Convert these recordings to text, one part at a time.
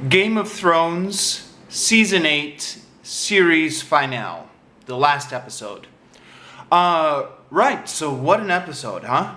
Game of Thrones Season 8 Series Finale, the last episode. Right, so what an episode, huh?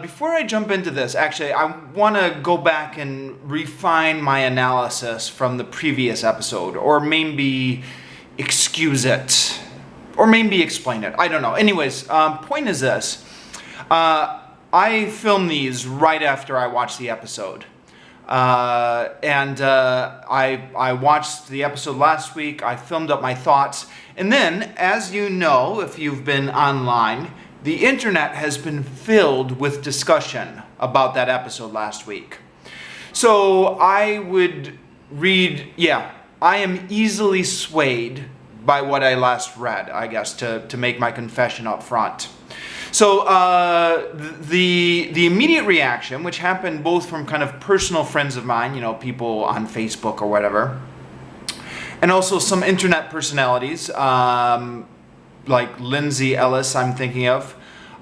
Before I jump into this, actually, I want to go back and refine my analysis from the previous episode, or maybe excuse it, or maybe explain it. I don't know. Anyways, point is this. I filmed these right after I watched the episode. I watched the episode last week. I filmed up my thoughts. And then, as you know, if you've been online, the internet has been filled with discussion about that episode last week. So I would read, I am easily swayed by what I last read, I guess, to make my confession up front. So the immediate reaction, which happened both from kind of personal friends of mine, you know, people on Facebook or whatever, and also some internet personalities, like Lindsay Ellis, I'm thinking of,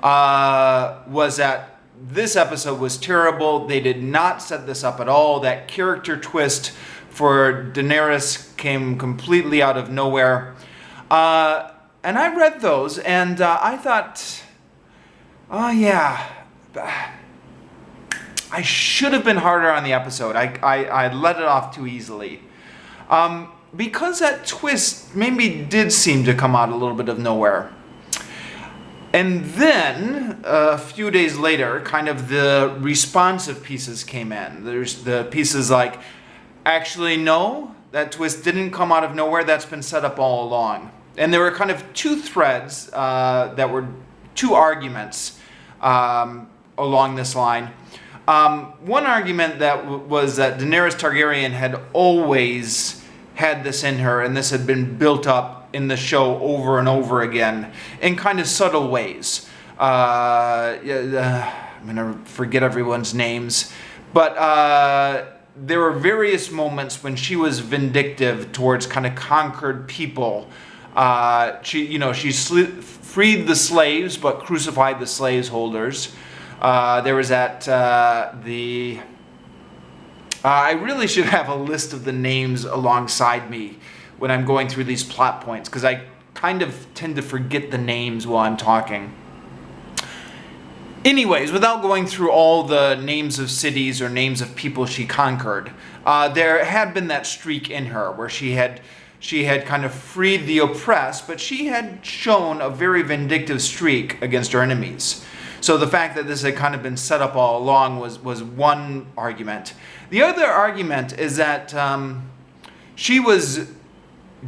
was that this episode was terrible. They did not set this up at all. That character twist for Daenerys came completely out of nowhere. And I read those, and I thought, oh yeah, I should have been harder on the episode. I let it off too easily. Because that twist maybe did seem to come out a little bit of nowhere. And then, a few days later, kind of the responsive pieces came in. There's the pieces like, actually no, that twist didn't come out of nowhere, that's been set up all along. And there were kind of two threads that were two arguments along this line. One argument that was that Daenerys Targaryen had always had this in her, and this had been built up in the show over and over again in kind of subtle ways. I'm going to forget everyone's names, but there were various moments when she was vindictive towards kind of conquered people. She freed the slaves, but crucified the slaveholders. There was that I really should have a list of the names alongside me when I'm going through these plot points, because I kind of tend to forget the names while I'm talking. Anyways, without going through all the names of cities or names of people she conquered, there had been that streak in her where she had kind of freed the oppressed, but she had shown a very vindictive streak against her enemies. So the fact that this had kind of been set up all along was one argument. The other argument is that she was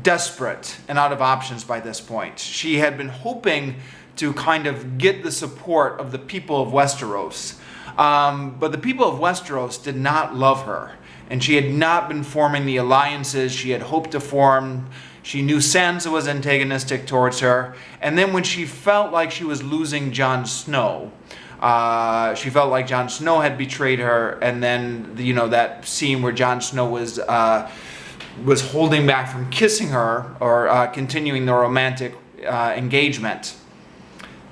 desperate and out of options by this point. She had been hoping to kind of get the support of the people of Westeros. But the people of Westeros did not love her. And she had not been forming the alliances she had hoped to form. She knew Sansa was antagonistic towards her. And then when she felt like she was losing Jon Snow, she felt like Jon Snow had betrayed her. And then, you know, that scene where Jon Snow was holding back from kissing her or continuing the romantic engagement.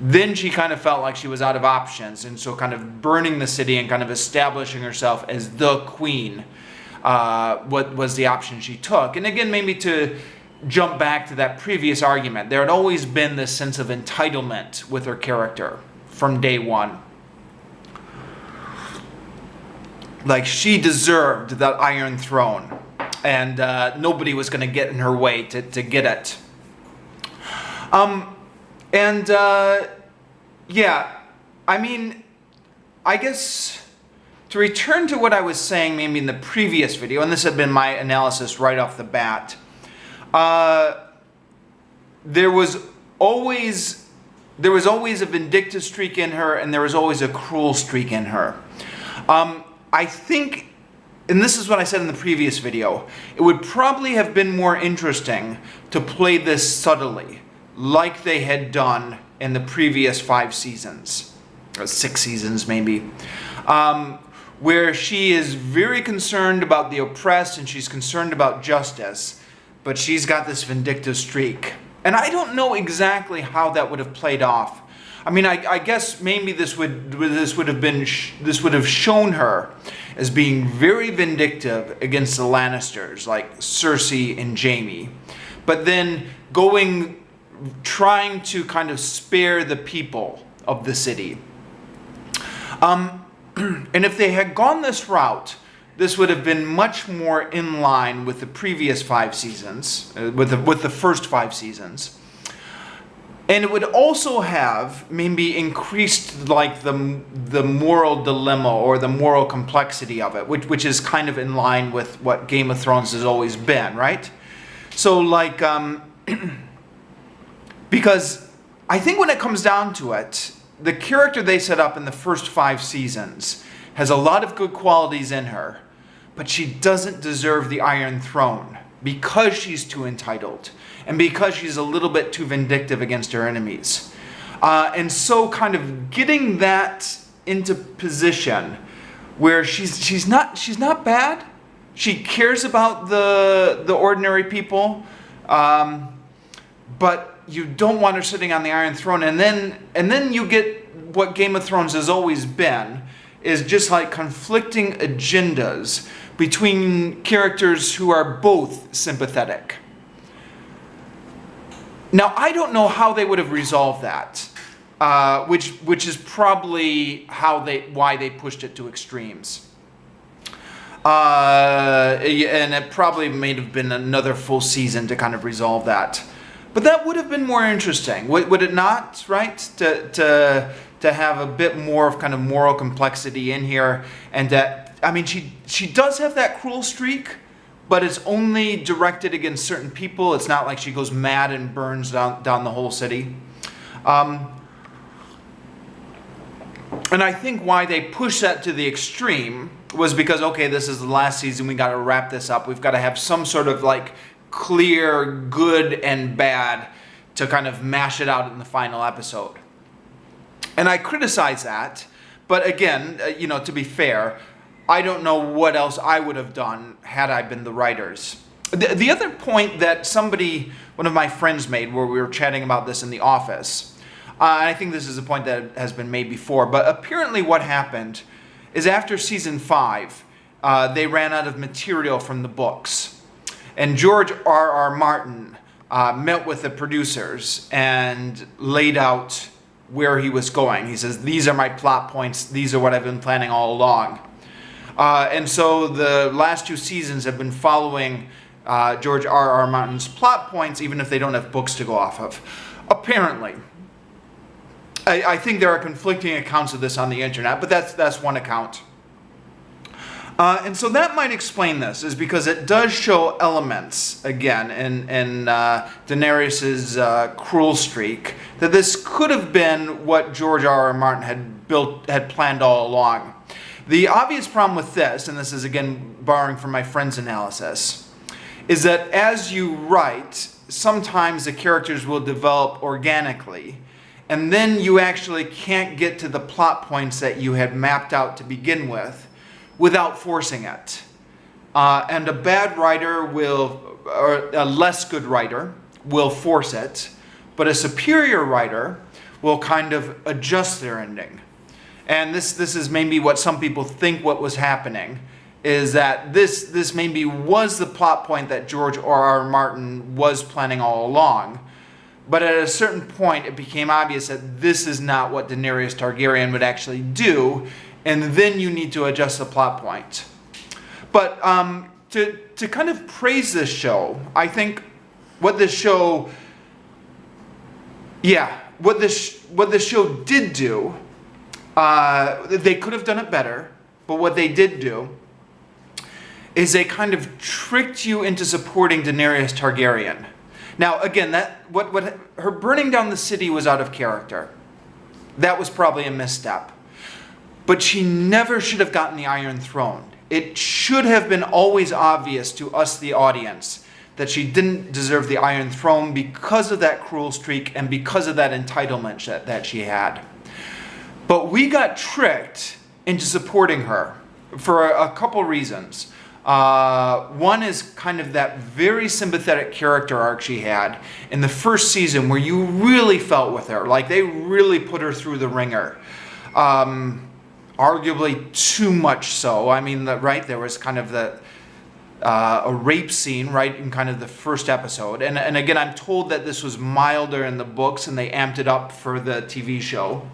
Then she kind of felt like she was out of options. And so kind of burning the city and kind of establishing herself as the queen what was the option she took. And again, maybe to jump back to that previous argument, there had always been this sense of entitlement with her character from day one. Like she deserved that Iron Throne, and nobody was going to get in her way to get it. I mean, I guess to return to what I was saying maybe in the previous video, and this had been my analysis right off the bat, there was always a vindictive streak in her, and there was always a cruel streak in her. I think, and this is what I said in the previous video, it would probably have been more interesting to play this subtly, like they had done in the previous 5 seasons, or 6 seasons maybe, where she is very concerned about the oppressed and she's concerned about justice, but she's got this vindictive streak. And I don't know exactly how that would have played off. I mean, I guess maybe this would have shown her as being very vindictive against the Lannisters, like Cersei and Jaime, but then trying to kind of spare the people of the city. And if they had gone this route, this would have been much more in line with the previous 5 seasons, with the first 5 seasons. And it would also have maybe increased like the moral dilemma or the moral complexity of it, which is kind of in line with what Game of Thrones has always been, right? So like, because I think when it comes down to it, the character they set up in the first 5 seasons has a lot of good qualities in her, but she doesn't deserve the Iron Throne because she's too entitled and because she's a little bit too vindictive against her enemies. And so kind of getting that into position where she's not bad. She cares about the ordinary people, but you don't want her sitting on the Iron Throne. And then you get what Game of Thrones has always been, is just like conflicting agendas between characters who are both sympathetic. Now, I don't know how they would have resolved that, which is probably why they pushed it to extremes. And it probably may have been another full season to kind of resolve that. But that would have been more interesting, would it not? Right? To have a bit more of kind of moral complexity in here, and that, I mean, she does have that cruel streak, but it's only directed against certain people. It's not like she goes mad and burns down the whole city. And I think why they pushed that to the extreme was because, okay, this is the last season, we got to wrap this up. We've got to have some sort of like clear good and bad to kind of mash it out in the final episode. And I criticize that, but again, to be fair, I don't know what else I would have done had I been the writers. The other point that one of my friends made, where we were chatting about this in the office, and I think this is a point that has been made before, but apparently what happened is after season 5, they ran out of material from the books. And George R.R. Martin met with the producers and laid out where he was going. He says, these are my plot points. These are what I've been planning all along. And so the last 2 seasons have been following George R.R. Martin's plot points, even if they don't have books to go off of. Apparently. I think there are conflicting accounts of this on the internet, but that's one account. And so that might explain this, is because it does show elements, again, in Daenerys' cruel streak, that this could have been what George R.R. Martin had planned all along. The obvious problem with this, and this is again borrowing from my friend's analysis, is that as you write, sometimes the characters will develop organically, and then you actually can't get to the plot points that you had mapped out to begin with without forcing it. And a bad writer or a less good writer will force it, but a superior writer will kind of adjust their ending. And this is maybe what some people think what was happening, is that this maybe was the plot point that George R.R. Martin was planning all along. But at a certain point, it became obvious that this is not what Daenerys Targaryen would actually do, and then you need to adjust the plot point. But to kind of praise this show, I think what this show did do, they could have done it better, but what they did do is they kind of tricked you into supporting Daenerys Targaryen. Now, again, what her burning down the city was out of character. That was probably a misstep. But she never should have gotten the Iron Throne. It should have been always obvious to us, the audience, that she didn't deserve the Iron Throne because of that cruel streak and because of that entitlement that she had. But we got tricked into supporting her for a couple reasons. One is kind of that very sympathetic character arc she had in the first season, where you really felt with her, like they really put her through the ringer. arguably too much so. I mean, right, there was kind of a rape scene right in kind of the first episode. And again, I'm told that this was milder in the books and they amped it up for the TV show.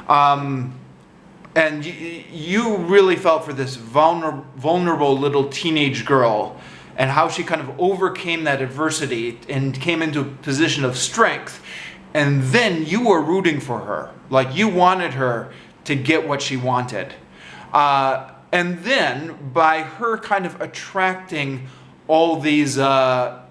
And you really felt for this vulnerable little teenage girl and how she kind of overcame that adversity and came into a position of strength. And then you were rooting for her. Like, you wanted her to get what she wanted. And then by her kind of attracting all these good,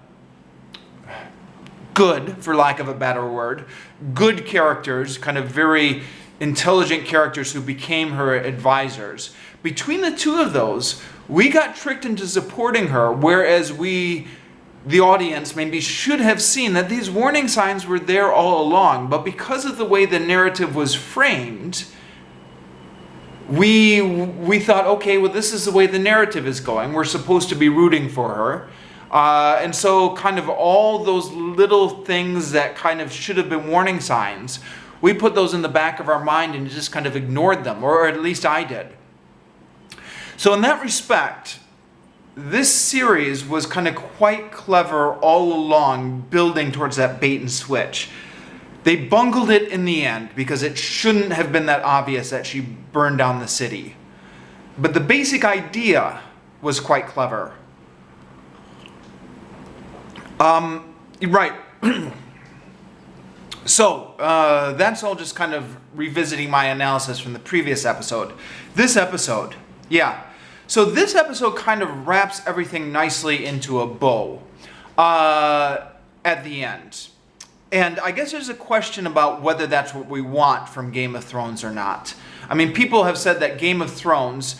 for lack of a better word, good characters, kind of very intelligent characters who became her advisors. Between the two of those, we got tricked into supporting her, whereas we, the audience, maybe should have seen that these warning signs were there all along. But because of the way the narrative was framed, we thought, okay, well, this is the way the narrative is going. We're supposed to be rooting for her. And so kind of all those little things that kind of should have been warning signs, we put those in the back of our mind and just kind of ignored them, or at least I did. So in that respect, this series was kind of quite clever all along, building towards that bait and switch. They bungled it in the end because it shouldn't have been that obvious that she burned down the city. But the basic idea was quite clever. Right. So, that's all just kind of revisiting my analysis from the previous episode. This episode, yeah. So this episode kind of wraps everything nicely into a bow at the end. And I guess there's a question about whether that's what we want from Game of Thrones or not. I mean, people have said that Game of Thrones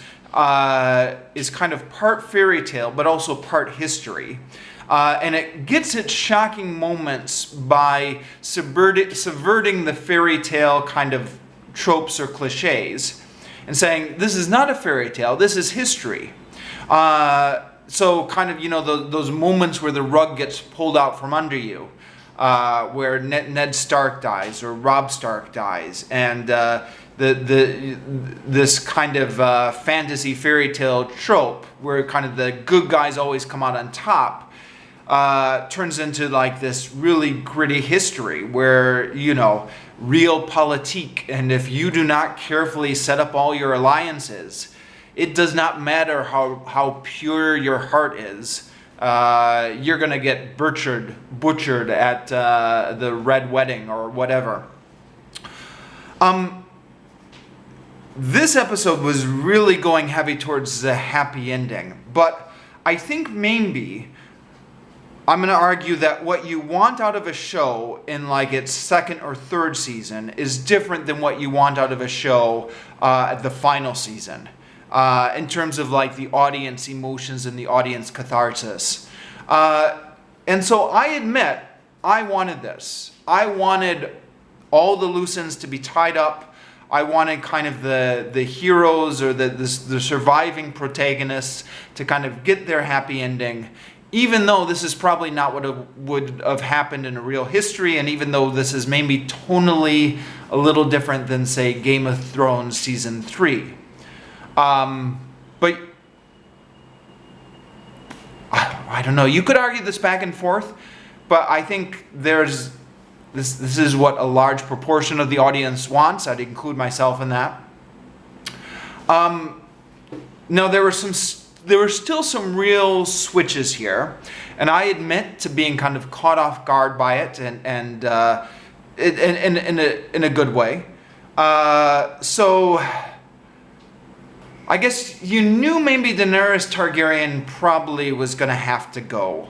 is kind of part fairy tale, but also part history. And it gets its shocking moments by subverting the fairy tale kind of tropes or cliches and saying, this is not a fairy tale, this is history. So kind of, you know, those moments where the rug gets pulled out from under you, where Ned Stark dies or Robb Stark dies, and this kind of fantasy fairy tale trope where kind of the good guys always come out on top, turns into like this really gritty history where, you know, real politique, and if you do not carefully set up all your alliances, it does not matter how pure your heart is, you're gonna get butchered at the Red Wedding or whatever. This episode was really going heavy towards the happy ending, but I think maybe I'm going to argue that what you want out of a show in like its second or third season is different than what you want out of a show at the final season, in terms of like the audience emotions and the audience catharsis. And so I admit, I wanted this. I wanted all the loose ends to be tied up. I wanted kind of the heroes or the surviving protagonists to kind of get their happy ending, even though this is probably not what would have happened in a real history, and even though this is maybe tonally a little different than, say, Game of Thrones Season 3. But I don't know. You could argue this back and forth, but I think there's this is what a large proportion of the audience wants. I'd include myself in that. Now there were still some real switches here, and I admit to being kind of caught off guard by it, and in a good way. So I guess you knew maybe Daenerys Targaryen probably was going to have to go.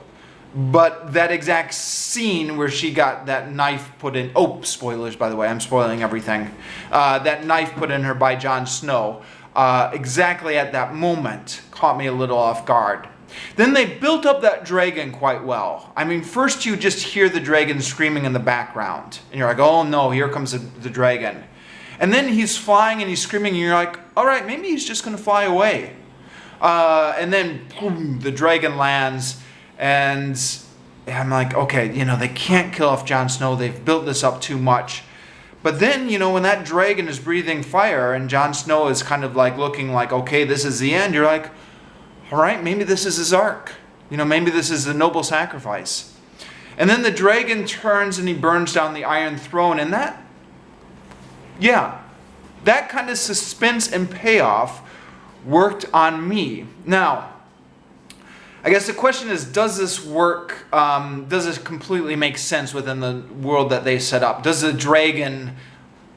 But that exact scene where she got that knife put in... Oh, spoilers, by the way. I'm spoiling everything. That knife put in her by Jon Snow, exactly at that moment, caught me a little off guard. Then they built up that dragon quite well. I mean, first you just hear the dragon screaming in the background. And you're like, oh no, here comes the dragon. And then he's flying and he's screaming, and you're like, all right, maybe he's just going to fly away. And then, boom, the dragon lands, and I'm like, okay, you know, they can't kill off Jon Snow. They've built this up too much. But then, when that dragon is breathing fire and Jon Snow is kind of like looking like, okay, this is the end, you're like, all right, maybe this is his arc. Maybe this is the noble sacrifice. And then the dragon turns and he burns down the Iron Throne. And that kind of suspense and payoff worked on me. Now, I guess the question is, does this work, does this completely make sense within the world that they set up? Does the dragon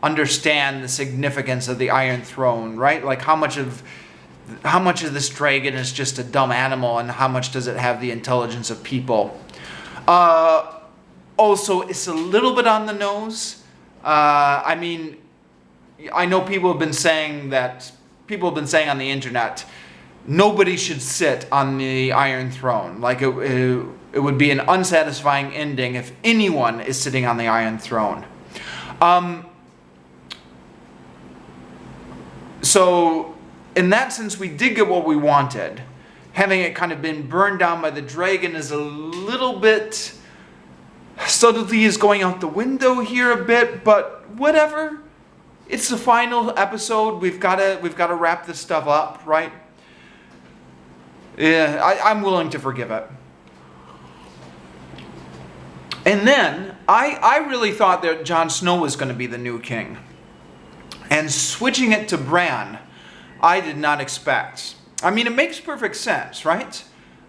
understand the significance of the Iron Throne, right? Like how much of this dragon is just a dumb animal and how much does it have the intelligence of people? Also, it's a little bit on the nose. I know people have been saying on the internet, nobody should sit on the Iron Throne. Like it would be an unsatisfying ending if anyone is sitting on the Iron Throne. So in that sense, we did get what we wanted. Having it kind of been burned down by the dragon is a little bit, subtlety is going out the window here a bit, but whatever. It's the final episode. We've got to wrap this stuff up, right? Yeah, I'm willing to forgive it. And then I really thought that Jon Snow was going to be the new king, and switching it to Bran, I did not expect. It makes perfect sense, right?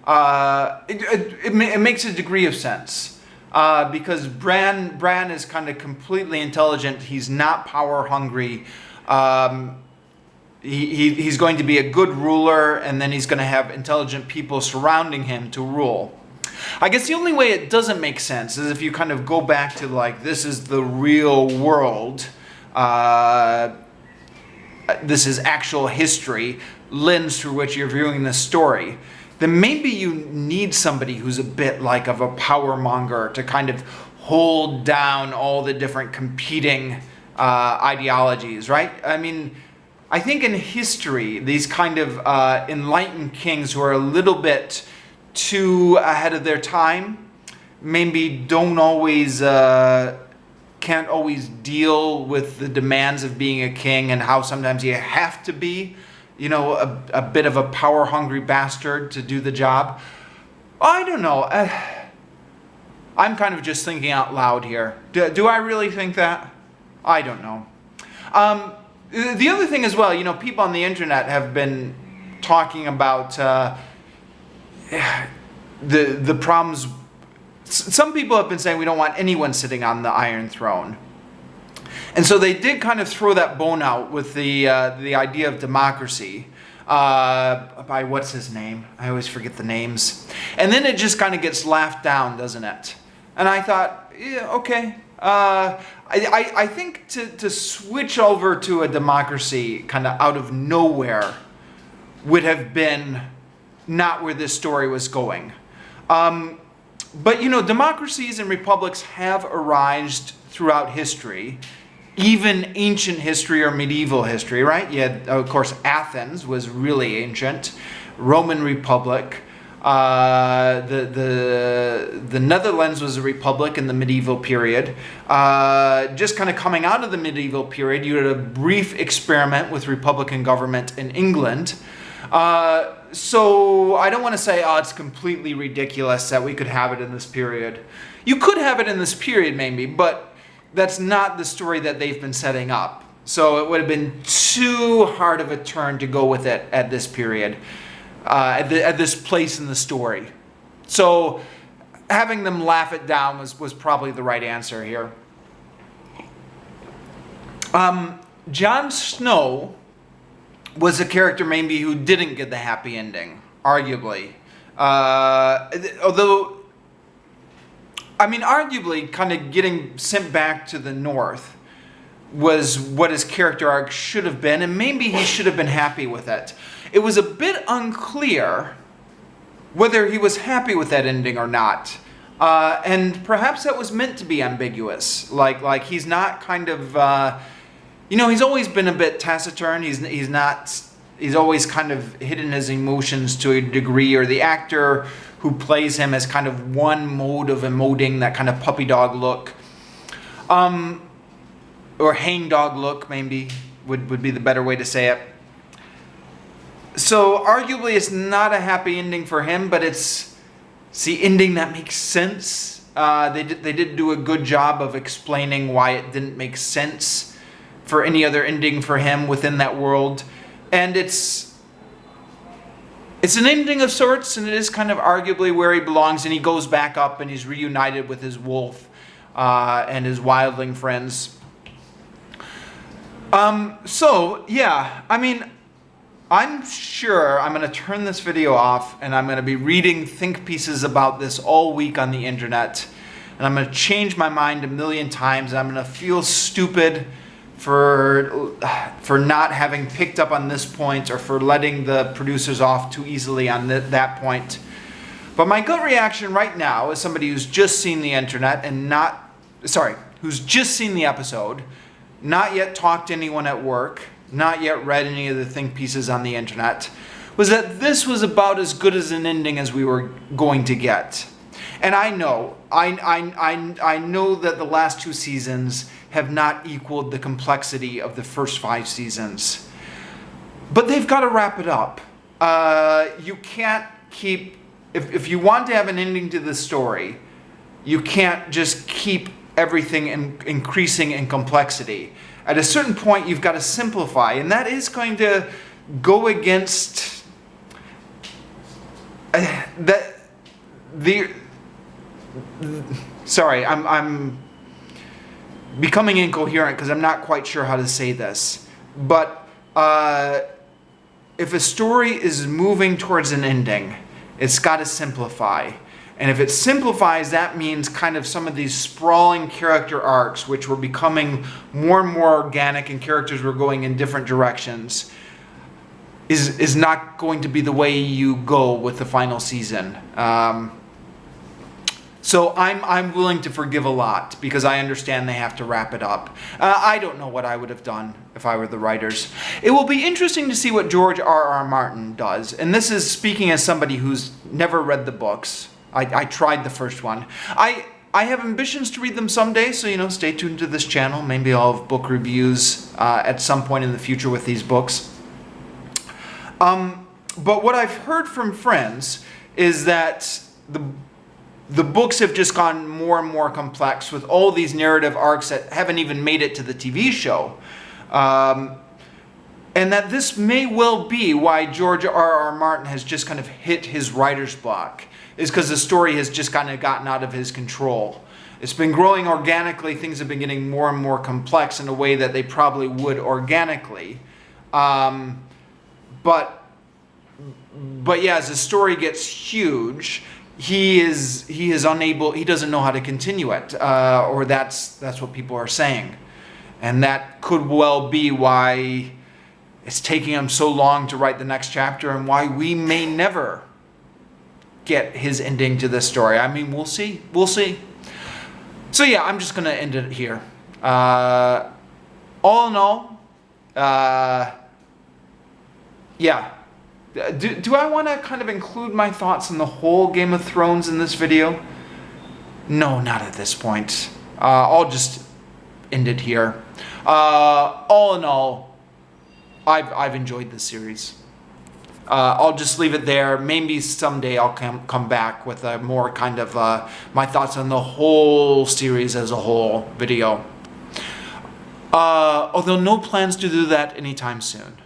It makes a degree of sense. Because Bran is kind of completely intelligent. He's not power hungry. He's going to be a good ruler, and then he's going to have intelligent people surrounding him to rule. I guess the only way it doesn't make sense is if you kind of go back to like, this is the real world. This is actual history, lens through which you're viewing this story. Then maybe you need somebody who's a bit like of a power monger to kind of hold down all the different competing ideologies, right? I think in history, these kind of enlightened kings who are a little bit too ahead of their time, maybe don't always, can't always deal with the demands of being a king and how sometimes you have to be, a bit of a power-hungry bastard to do the job. I don't know. I'm kind of just thinking out loud here. Do I really think that? I don't know. The other thing as well, people on the internet have been talking about the problems. Some people have been saying we don't want anyone sitting on the Iron Throne. And so they did kind of throw that bone out with the idea of democracy by what's his name? I always forget the names. And then it just kind of gets laughed down, doesn't it? And I thought, yeah, okay. I think to switch over to a democracy kind of out of nowhere would have been not where this story was going. But, democracies and republics have arisen throughout history, even ancient history or medieval history, right? You had, of course, Athens was really ancient, Roman Republic. The Netherlands was a republic in the medieval period. Just kind of coming out of the medieval period, you had a brief experiment with republican government in England. So I don't want to say, it's completely ridiculous that we could have it in this period. You could have it in this period maybe, but that's not the story that they've been setting up. So it would have been too hard of a turn to go with it at this period, at this place in the story. So having them laugh it down was probably the right answer here. Jon Snow was a character maybe who didn't get the happy ending, arguably. Arguably kind of getting sent back to the north was what his character arc should have been, and maybe he should have been happy with it. It was a bit unclear whether he was happy with that ending or not. And perhaps that was meant to be ambiguous. Like he's not kind of, he's always been a bit taciturn. He's always kind of hidden his emotions to a degree, or the actor who plays him has kind of one mode of emoting, that kind of puppy dog look. or hangdog look, maybe would be the better way to say it. So arguably it's not a happy ending for him, but it's the ending that makes sense. They did do a good job of explaining why it didn't make sense for any other ending for him within that world. And it's an ending of sorts, and it is kind of arguably where he belongs, and he goes back up and he's reunited with his wolf and his wildling friends. So, yeah, I mean, I'm sure I'm going to turn this video off and I'm going to be reading think pieces about this all week on the internet. And I'm going to change my mind a million times. And I'm going to feel stupid for not having picked up on this point, or for letting the producers off too easily on that point. But my gut reaction right now, as somebody who's just seen the internet and who's just seen the episode, not yet talked to anyone at work, not yet read any of the think pieces on the internet, was that this was about as good as an ending as we were going to get. And I know that the last 2 seasons have not equaled the complexity of the first 5 seasons. But they've got to wrap it up. You can't keep, if you want to have an ending to this story, you can't just keep everything increasing in complexity. At a certain point, you've got to simplify, and that is going to go against Sorry, I'm becoming incoherent because I'm not quite sure how to say this. But if a story is moving towards an ending, it's got to simplify. And if it simplifies, that means kind of some of these sprawling character arcs, which were becoming more and more organic and characters were going in different directions, is not going to be the way you go with the final season. So I'm willing to forgive a lot because I understand they have to wrap it up. I don't know what I would have done if I were the writers. It will be interesting to see what George R.R. Martin does. And this is speaking as somebody who's never read the books. I tried the first one. I have ambitions to read them someday, so stay tuned to this channel. Maybe I'll have book reviews at some point in the future with these books. But what I've heard from friends is that the books have just gone more and more complex with all these narrative arcs that haven't even made it to the TV show. And that this may well be why George R.R. Martin has just kind of hit his writer's block, is because the story has just kind of gotten out of his control. It's been growing organically. Things have been getting more and more complex in a way that they probably would organically. But yeah, as the story gets huge, he is unable, he doesn't know how to continue it, or that's what people are saying. And that could well be why it's taking him so long to write the next chapter, and why we may never get his ending to this story. I mean, we'll see. We'll see. So yeah, I'm just going to end it here. All in all, yeah. Do I want to kind of include my thoughts on the whole Game of Thrones in this video? No, not at this point. I'll just end it here. All in all, I've enjoyed this series. I'll just leave it there. Maybe someday I'll come back with a more kind of my thoughts on the whole series as a whole video. Although no plans to do that anytime soon.